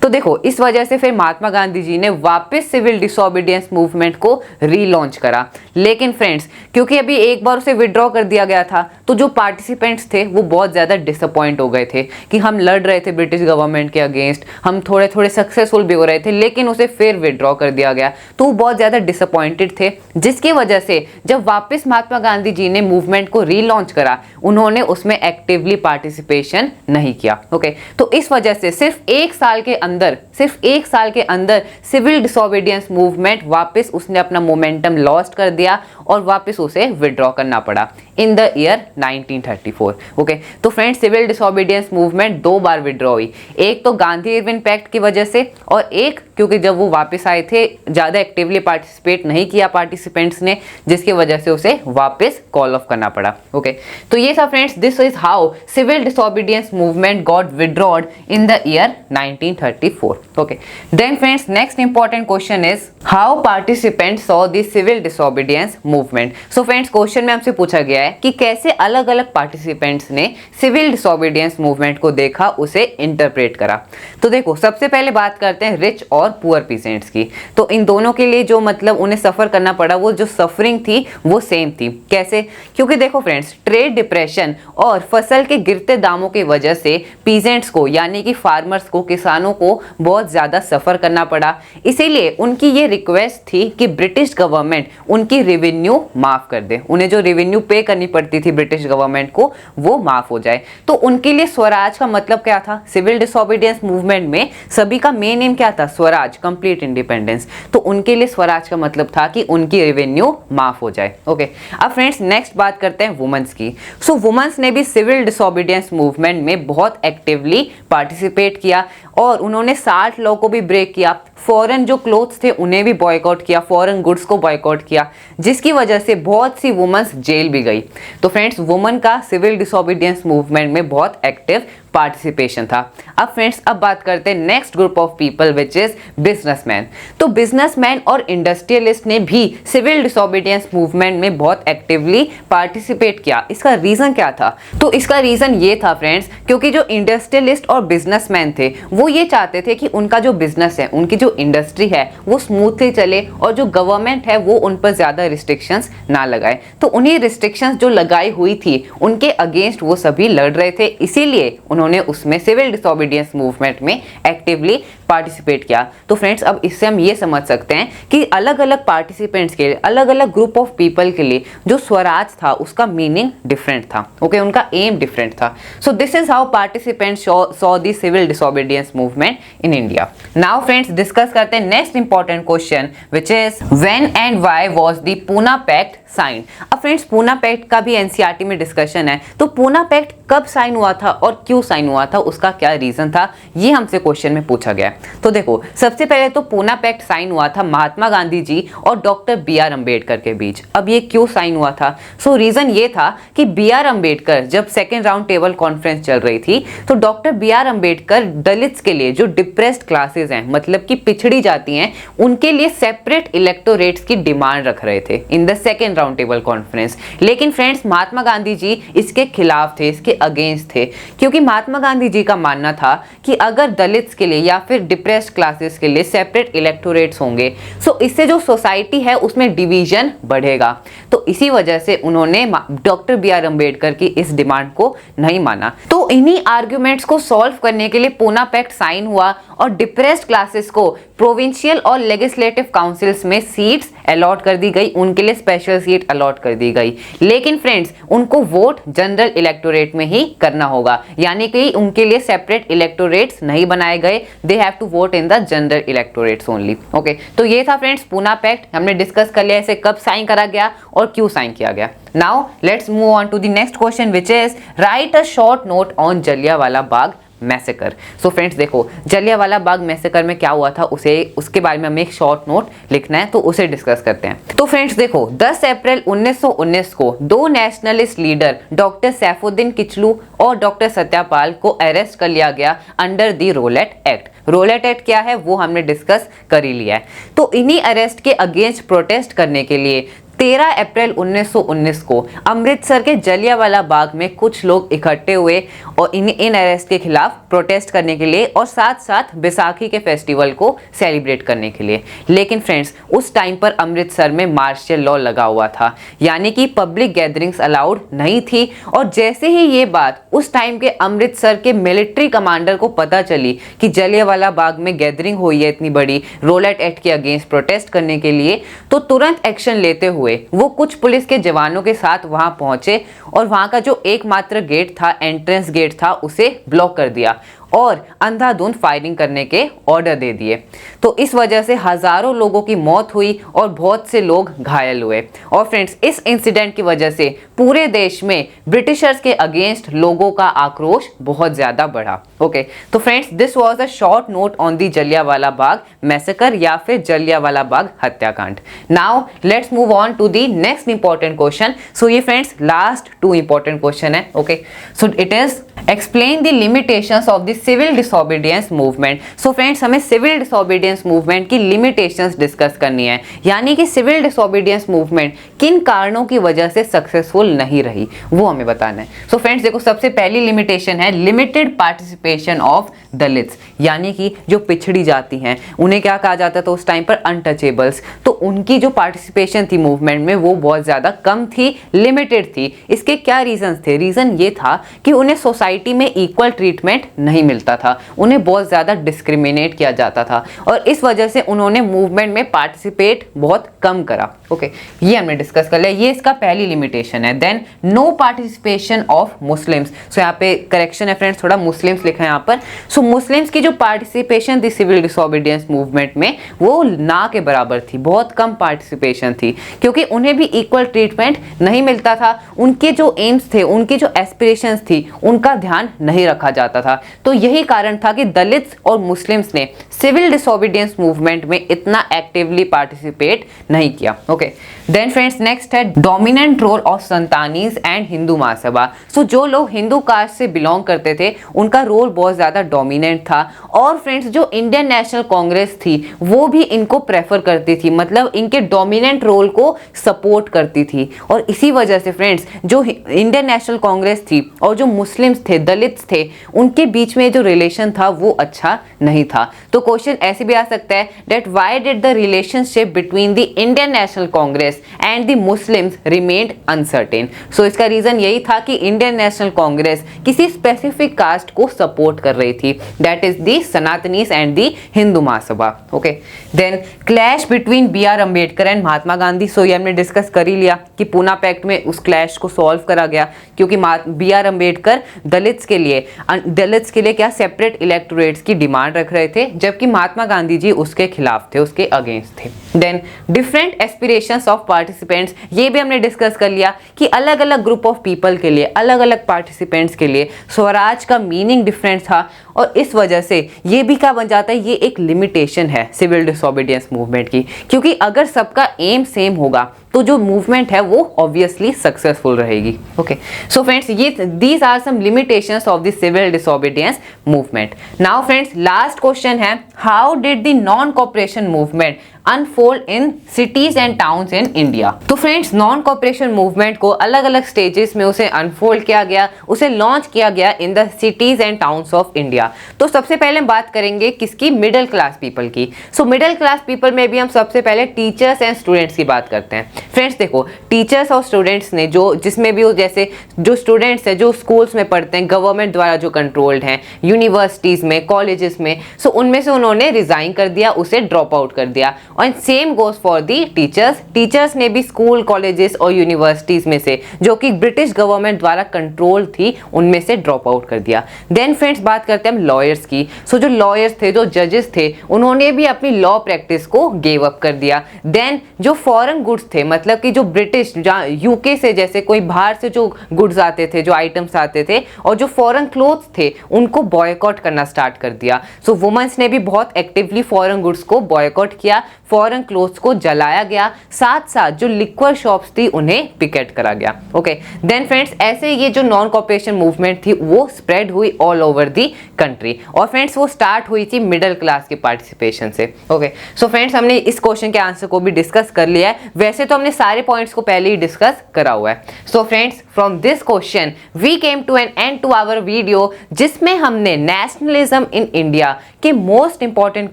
[SPEAKER 1] तो देखो इस वजह से फिर महात्मा गांधी जी ने वापस सिविल डिसोबीडियंस मूवमेंट को रीलॉन्च करा। लेकिन लेकिन फ्रेंड्स क्योंकि अभी एक बार उसे विड्रॉ कर दिया गया था तो जो पार्टिसिपेंट्स थे वो बहुत ज़्यादा डिसअपॉइंट हो गए थे कि हम लड़ रहे थे ब्रिटिश गवर्नमेंट के अगेंस्ट, हम थोड़े थोड़े सक्सेसफुल भी हो रहे थे, लेकिन उसे फिर विड्रॉ कर दिया गया। तो वो बहुत ज़्यादा डिसअपॉइंटेड थे, जिसकी वजह से जब वापस महात्मा गांधी जी ने मूवमेंट को रीलॉन्च करा, उन्होंने उसमें एक्टिवली पार्टिसिपेशन नहीं किया। ओके, तो इस वजह से सिर्फ एक साल के अंदर सिविल डिसोबीडियंस मूवमेंट वापस उसने अपना मोमेंटम लॉस्ट कर दिया और वापस उसे विड्रॉ करना पड़ा इन द ईयर 1934। ओके, तो फ्रेंड्स सिविल डिसोबीडियंस मूवमेंट दो बार विड्रॉ हुई, एक तो गांधी इरविन पैक्ट की वजह से और एक क्योंकि जब वो वापस आए थे ज़्यादा एक्टिवली पार्टिसिपेट नहीं किया पार्टिसिपेंट्स ने, जिसकी वजह से उसे वापस कॉल ऑफ करना पड़ा। ओके, तो ये था friends, this is how civil disobedience movement got withdrawed in the year 1934। Okay, then friends next important question is how participants saw the civil disobedience movement. So friends question में हमसे पूछा गया है कि कैसे अलग अलग पार्टिसिपेंट्स ने सिविल डिसोबीडियंस मूवमेंट को देखा, उसे इंटरप्रेट करा। तो देखो सबसे पहले बात करते हैं रिच और पुअर पीसेंट्स की। तो इन दोनों के लिए जो मतलब उन्हें सफर करना पड़ा, वो जो सफरिंग थी वो सेम थी। कैसे? क्योंकि देखो फ्रेंड्स ट्रेड डिप्रेशन और फसल के गिरते दामों की वजह से पीसेंट्स को यानी कि फार्मर्स को, किसानों को बहुत ज्यादा सफर करना पड़ा। इसीलिए उनकी ये रिक्वेस्ट थी कि ब्रिटिश गवर्नमेंट उनकी रेवेन्यू माफ कर दे, उन्हें जो रेवेन्यू पे करनी पड़ती थी ब्रिटिश गवर्नमेंट को वो माफ हो जाए। तो उनके लिए स्वराज का मतलब क्या था? सिविल डिसोबीडियंस मूवमेंट में सभी का मेन एम क्या था? Swaraj, complete independence. तो उनके लिए स्वराज का मतलब था कि उनकी रेवेन्यू माफ हो जाए। ओके, अब फ्रेंड्स नेक्स्ट बात करते हैं वुमेन्स की। सो वुमेन्स ने भी सिविल डिसोबीडियंस मूवमेंट में बहुत एक्टिवली पार्टिसिपेट किया और उन्होंने 60 लॉ को भी ब्रेक किया। फॉरेन जो क्लोथ्स थे उन्हें भी बॉयकॉट किया, फॉरेन गुड्स को बॉयकॉट किया, जिसकी वजह से बहुत सी वुमेन्स जेल भी गई। तो फ्रेंड्स वुमेन का सिविल डिसोबीडियंस मूवमेंट में बहुत एक्टिव पार्टिसिपेशन था। अब फ्रेंड्स अब बात करते हैं next group of people which is businessman. तो बिजनेसमैन और इंडस्ट्रियलिस्ट ने भी सिविल डिसोबीडियंस मूवमेंट में बहुत एक्टिवली पार्टिसिपेट किया। इसका रीजन क्या था? तो इसका रीजन ये था फ्रेंड्स, क्योंकि जो इंडस्ट्रियलिस्ट और बिजनेसमैन थे वो ये चाहते थे कि उनका जो बिजनेस है, उनकी जो इंडस्ट्री है वो स्मूथली चले और जो गवर्नमेंट है वो उन पर ज्यादा रिस्ट्रिक्शंस ना लगाए। तो उन्हीं रिस्ट्रिक्शंस जो लगाई हुई थी उनके अगेंस्ट वो सभी लड़ रहे थे, इसीलिए उन्होंने उसमें सिविल डिसोबीडियंस मूवमेंट में एक्टिवली पार्टिसिपेट किया। तो फ्रेंड्स अब इससे हम ये समझ सकते हैं कि अलग अलग पार्टिसिपेंट्स के लिए, अलग अलग ग्रुप ऑफ पीपल के लिए जो स्वराज था उसका मीनिंग डिफरेंट था। ओके, उनका एम डिफरेंट था। So this is how participants saw the civil disobedience movement in India. Now friends discuss करते हैं next important question which is when and why was the Poona pact sign. अब friends Poona pact का भी NCERT में discussion है। तो Poona pact कब sign हुआ था और क्यों साइन हुआ था, उसका क्या रीजन था, ये हमसे क्वेश्चन में पूछा गया। तो देखो सबसे पहले तो पूना पैक्ट साइन हुआ था महात्मा गांधी जी और डॉक्टर बी आर अम्बेडकर के बीच। अब ये क्यों साइन हुआ था? सो रीजन ये था कि बी आर अम्बेडकर जब सेकेंड राउंड टेबल कॉन्फ्रेंस चल रही थी तो doctor B R Ambedkar Dalits के लिए, जो डिप्रेस्ड क्लासेस हैं मतलब कि पिछड़ी जाती हैं, उनके लिए सेपरेट इलेक्टोरेट्स की डिमांड रख रहे थे in the second round table conference. लेकिन फ्रेंड्स महात्मा गांधी जी इसके खिलाफ थे, इसके अगेंस्ट थे, क्योंकि महात्मा गांधी जी का मानना था कि अगर दलित्स के लिए या फिर डिप्रेस्ड क्लासेस के लिए सेपरेट इलेक्टोरेट्स होंगे सो इससे जो सोसाइटी है उसमें डिवीजन बढ़ेगा। तो इसी वजह से उन्होंने डॉक्टर बी आर अम्बेडकर की इस डिमांड को नहीं माना। तो इन्हीं आर्ग्यूमेंट्स को सॉल्व करने के लिए पूना पैक्ट साइन हुआ और डिप्रेस्ड क्लासेस को प्रोविंशियल और लेजिस्लेटिव काउंसिल्स में सीट्स अलॉट कर दी गई, उनके लिए स्पेशल सीट अलॉट कर दी गई। लेकिन फ्रेंड्स उनको वोट जनरल इलेक्टोरेट में ही करना होगा, यानी कि उनके लिए सेपरेट इलेक्टोरेट्स नहीं बनाए गए, they have to vote in the general electorates only. Okay, तो ये था फ्रेंड्स पूना पैक्ट। हमने डिस्कस कर लिया इसे कब साइन करा गया और क्यों साइन किया गया। Now let's move on to the next question which is write a short note on Jallianwala Bagh massacre. So friends देखो जलियांवाला बाग मैसेकर में क्या हुआ था उसके बारे में हमें एक शॉर्ट नोट लिखना है, तो उसे डिस्कस करते हैं। तो फ्रेंड्स देखो 10 अप्रैल 1919 को दो nationalist leader doctor Saifuddin Kitchlew और डॉक्टर सत्यापाल को अरेस्ट कर लिया गया under the Rowlatt act. Rowlatt act क्या है वो हमने डिस्कस कर ही लिया है। तो इन्हीं अरेस्ट के अगेंस्ट प्रोटेस्ट करने के लिए 13 अप्रैल 1919 को अमृतसर के जलियांवाला बाग में कुछ लोग इकट्ठे हुए और इन अरेस्ट के खिलाफ प्रोटेस्ट करने के लिए और साथ साथ बैसाखी के फेस्टिवल को सेलिब्रेट करने के लिए। लेकिन फ्रेंड्स, उस टाइम पर अमृतसर में मार्शल लॉ लगा हुआ था, यानी कि पब्लिक गैदरिंग्स अलाउड नहीं थी। और जैसे ही ये बात उस टाइम के अमृतसर के मिलिट्री कमांडर को पता चली कि जलियांवाला बाग में गैदरिंग हुई है इतनी बड़ी रोलेट एक्ट के अगेंस्ट प्रोटेस्ट करने के लिए, तो तुरंत एक्शन लेते हुए वो कुछ पुलिस के जवानों के साथ वहां पहुंचे और वहां का जो एकमात्र गेट था, एंट्रेंस गेट था, उसे ब्लॉक कर दिया और अंधाधुंध फायरिंग करने के ऑर्डर दे दिए। तो इस वजह से हजारों लोगों की मौत हुई और बहुत से लोग घायल हुए। और फ्रेंड्स, इस इंसिडेंट की वजह से पूरे देश में ब्रिटिशर्स के अगेंस्ट लोगों का आक्रोश बहुत ज्यादा बढ़ा। ओके, तो friends, this was a short note on the Jallianwala Bagh massacre या फिर जलियांवाला बाग हत्याकांड। Now let's move on to the next important question. So ये फ्रेंड्स लास्ट 2 इंपॉर्टेंट क्वेश्चन है। Okay, so it is explain the limitations of the civil disobedience movement. So friends, हमें civil disobedience movement की limitations discuss करनी है, यानी कि civil disobedience movement किन कारणों की वजह से सक्सेसफुल नहीं रही, वो हमें बताना है। सो फ्रेंड्स देखो, सबसे पहली लिमिटेशन है लिमिटेड पार्टिसिपेशन ऑफ दलित्स, यानी कि जो पिछड़ी जाति हैं उन्हें क्या कहा जाता था उस टाइम पर, अनटचेबल्स। तो उनकी जो पार्टिसिपेशन थी मूवमेंट में वो बहुत ज्यादा कम थी, लिमिटेड थी। इसके क्या रीजन थे? रीजन ये था कि उन्हें सोसाइटी में इक्वल ट्रीटमेंट नहीं मिलता था, उन्हें बहुत ज्यादा डिस्क्रिमिनेट किया जाता था और इस वजह से उन्होंने मूवमेंट में पार्टिसिपेट बहुत कम करा। ओके, ये हमने डिस्कस कर लिया, ये इसका पहली लिमिटेशन है। Then no participation of Muslims. So यहाँ पे करेक्शन है फ्रेंड्स, थोड़ा मुस्लिम्स लिखा है यहाँ पर। सो मुस्लिम्स की जो पार्टिसिपेशन थी सिविल डिसोबीडियंस मूवमेंट में वो ना के बराबर थी, बहुत कम पार्टिसिपेशन थी, क्योंकि उन्हें भी इक्वल ट्रीटमेंट नहीं मिलता था। उनके जो एम्स थे, उनकी जो एस्पिरेशंस थी, उनका ध्यान नहीं रखा जाता था। तो यही कारण था कि दलित्स और मुस्लिम्स ने सिविल डिसोबीडियंस मूवमेंट में इतना एक्टिवली पार्टिसिपेट नहीं किया। ओके, देन फ्रेंड्स नेक्स्ट है dominant role of Sanatanis and Hindu Mahasabha. So जो लोग हिंदू कास्ट से बिलोंग करते थे उनका रोल बहुत ज्यादा डोमिनेंट था। और फ्रेंड्स, जो इंडियन नेशनल कांग्रेस थी वो भी इनको प्रेफर करती थी, मतलब इनके डोमिनेंट रोल को सपोर्ट करती थी। और इसी वजह से फ्रेंड्स, जो इंडियन नेशनल कांग्रेस थी और जो मुस्लिम्स थे, दलित्स थे, उनके बीच में जो रिलेशन था वो अच्छा नहीं था। तो क्वेश्चन ऐसे भी आ सकता है that why did the relationship between the Indian National Congress and the Muslims remained uncertain. So इसका रीजन यही था कि इंडियन नेशनल कांग्रेस किसी स्पेसिफिक कास्ट को सपोर्ट कर रही थी, that is the Sanatanis and the Hindu Mahasabha. Okay, then clash between B R. Ambedkar and Mahatma Gandhi. So ये हमने डिस्कस कर ही लिया कि पूना पैक्ट में उस क्लैश को सॉल्व करा गया, क्योंकि बी.आर. अंबेडकर दलित्स के लिए क्या सेपरेट इलेक्टोरेट्स की डिमांड रख रहे थे, जबकि महात्मा गांधी जी उसके खिलाफ थे, उसके अगेंस्ट थे। Then different aspirations of participants, ये भी हमने डिस्कस कर लिया कि अलग अलग ग्रुप ऑफ पीपल के लिए, अलग अलग पार्टिसिपेंट्स के लिए स्वराज का मीनिंग डिफरेंट था और इस वजह से ये भी क्या बन जाता है, ये एक लिमिटेशन है सिविल डिसोबीडियंस मूवमेंट की, क्योंकि अगर सबका एम सेम होगा तो जो मूवमेंट है वो ऑब्वियसली सक्सेसफुल रहेगी। ओके, सो फ्रेंड्स, ये these are some limitations of the civil disobedience movement. Now friends, last question है how did the non cooperation movement unfold in cities and towns in India. तो friends, non cooperation movement को अलग अलग stages में उसे unfold किया गया, उसे लॉन्च किया गया in the cities and towns of India. तो सबसे पहले हम बात करेंगे किसकी, मिडिल क्लास पीपल की। सो मिडिल क्लास पीपल में भी हम सबसे पहले टीचर्स एंड स्टूडेंट्स की बात करते हैं। फ्रेंड्स देखो, टीचर्स और स्टूडेंट्स ने जो जिसमें भी जैसे जो स्टूडेंट्स हैं जो स्कूल्स में पढ़ते हैं, गवर्नमेंट द्वारा जो कंट्रोल्ड हैं, यूनिवर्सिटीज में, कॉलेजेस में, सो उनमें से उन्होंने रिजाइन कर दिया, उसे ड्रॉप आउट कर दिया। और same goes for the teachers ने भी स्कूल, कॉलेजेस और यूनिवर्सिटीज में से जो कि ब्रिटिश गवर्नमेंट द्वारा कंट्रोल थी उनमें से ड्रॉप आउट कर दिया। देन फ्रेंड्स बात करते हैं हम लॉयर्स की। सो जो लॉयर्स थे, जो जजेस थे, उन्होंने भी अपनी लॉ प्रैक्टिस को गिव अप कर दिया। देन जो फॉरेन गुड्स थे, मतलब कि जो ब्रिटिश, यूके से जैसे कोई बाहर से जो गुड्स आते थे, जो आइटम्स आते थे, और जो फॉरेन क्लोथ्स थे उनको बॉयकॉट करना स्टार्ट कर दिया। सो वुमेन्स ने भी बहुत एक्टिवली फॉरेन गुड्स को बॉयकॉट किया। फॉरेन क्लोथ्स को जलाया गया, साथ साथ जो लिक्वर शॉप्स थी उन्हें पिकेट करा गया। ओके, देन फ्रेंड्स ऐसे ये जो नॉन कॉपरेशन मूवमेंट थी वो स्प्रेड हुई ऑल ओवर दी कंट्री, और फ्रेंड्स वो स्टार्ट हुई थी मिडिल क्लास के पार्टिसिपेशन से। ओके, सो फ्रेंड्स हमने इस क्वेश्चन के आंसर को भी डिस्कस कर लिया है, वैसे तो हमने सारे पॉइंट्स को पहले ही डिस्कस करा हुआ है। So friends from this question we came to an end to our video, जिसमें हमने नेशनलिज्म इन इंडिया के most important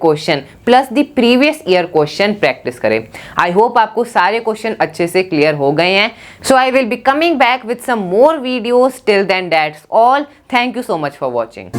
[SPEAKER 1] question plus the previous year question practice करें। आई होप आपको सारे क्वेश्चन अच्छे से क्लियर हो गए हैं। So I will be coming back with some more videos. Till then, that's all. Thank you so much for watching.